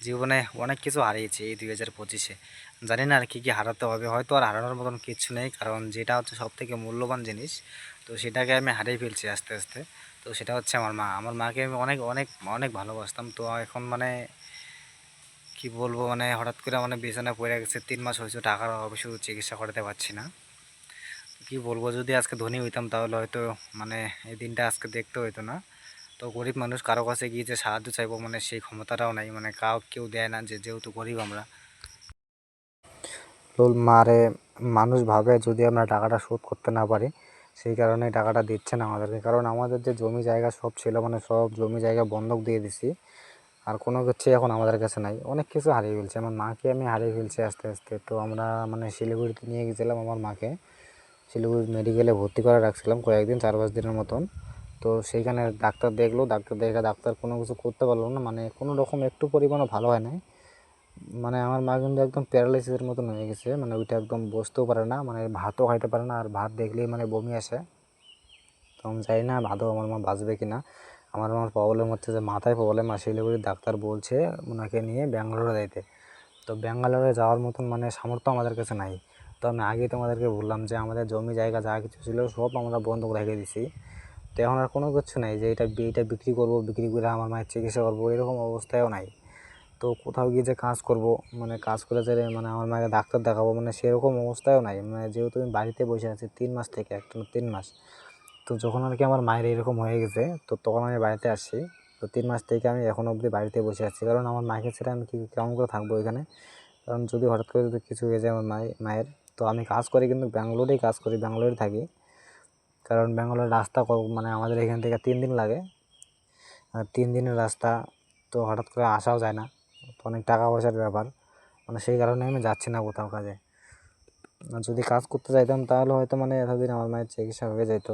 জীবনে অনেক কিছু হারিয়েছি এই 2025-এ। জানি না আর কি কি হারাতে হবে, হয়তো আর হারানোর মতন কিচ্ছু নেই, কারণ যেটা হচ্ছে সব থেকে মূল্যবান জিনিস, তো সেটাকে আমি হারিয়ে ফেলছি আস্তে আস্তে। তো সেটা হচ্ছে আমার মা। আমার মাকে আমি অনেক অনেক অনেক ভালোবাসতাম। তো এখন মানে কি বলবো, মানে হঠাৎ করে মানে বিছানায় পড়ে গেছে, 3 মাস হয়েছে, টাকার অভাবে শুধু চিকিৎসা করাতে পারছি না। কি বলবো, যদি আজকে ধনী হইতাম তাহলে হয়তো মানে এই দিনটা আজকে দেখতে হইতো না। তো গরিব মানুষ, কারো কাছে গিয়ে যে সাহায্য চাইবো মানে সেই ক্ষমতাটাও নাই, মানে কেউ দেয় না, যেহেতু গরিব আমরা। তো মারে মানুষ ভাবে যদি আমরা টাকাটা শোধ করতে না পারি, সেই কারণে টাকাটা দিচ্ছে না আমাদেরকে। কারণ আমাদের যে জমি জায়গা সব ছিল, মানে সব জমি জায়গা বন্ধক দিয়ে দিছি, আর কোনো কিছু এখন আমাদের কাছে নাই। অনেক কিছু হারিয়ে ফেলছি, আমার মাকে আমি হারিয়ে ফেলছি আস্তে আস্তে। তো আমরা মানে শিলিগুড়িতে নিয়ে গেছিলাম আমার মাকে, শিলিগুড়ি মেডিকেলে ভর্তি করে রাখছিলাম কয়েকদিন, 4-5 দিনের মতন। তো সেইখানে ডাক্তার দেখলো, ডাক্তার দেখে ডাক্তার কোনো কিছু করতে পারলো না, মানে কোনো রকম একটু পরিমাণও ভালো হয় নাই। মানে আমার মা কিন্তু একদম প্যারালাইসিসের মতন হয়ে গেছে, মানে ওইটা একদম বসতেও পারে না, মানে ভাতও খাইতে পারে না, আর ভাত দেখলেই মানে বমি আসে। তো আমি জানি না আদৌ আমার মা বাঁচবে কি না। আমার প্রবলেম হচ্ছে যে মাথায় প্রবলেম, আর শিলিগুড়ির ডাক্তার বলছে ওনাকে নিয়ে ব্যাঙ্গালোরে যাইতে। তো ব্যাঙ্গালোরে যাওয়ার মতন মানে সামর্থ্য আমাদের কাছে নাই। তো আমি আগেই তোমাদেরকে বললাম যে আমাদের জমি জায়গা যা কিছু ছিল সব আমরা বন্ধক রেখে দিছি। তো এখন আর কোনো কিছু নাই যে এইটা বিক্রি করবো, বিক্রি করে আমার মায়ের চিকিৎসা করবো, এরকম অবস্থায়ও নাই। তো কোথাও গিয়ে যে কাজ করব, মানে কাজ করে যে মানে আমার মাকে ডাক্তার দেখাবো, মানে সেরকম অবস্থায়ও নাই। মানে যেহেতু আমি বাড়িতে বসে আছি 3 মাস থেকে, একটা 3 মাস। তো যখন আর কি আমার মায়ের এরকম হয়ে গেছে, তো তখন আমি বাড়িতে আসছি। তো 3 মাস থেকে আমি এখন অবধি বাড়িতে বসে আছি, কারণ আমার মাকে ছেড়ে আমি কেমন করে থাকবো এখানে। কারণ যদি হঠাৎ করে যদি কিছু হয়ে যায় আমার মায়ের, তো আমি কাজ করি কিন্তু ব্যাঙ্গালোরেই কাজ করি, ব্যাঙ্গালোরে থাকি। কারণ ব্যাঙ্গালোরের রাস্তা মানে আমাদের এখান থেকে 3 দিন লাগে, আর 3 দিনের রাস্তা। তো হঠাৎ করে আসাও যায় না, তো অনেক টাকা পয়সার ব্যাপার, মানে সেই কারণে আমি যাচ্ছি না কোথাও কাজে। আর যদি কাজ করতে চাইতাম তাহলে হয়তো মানে এতদিন আমার মায়ের চিকিৎসা হয়ে যেত।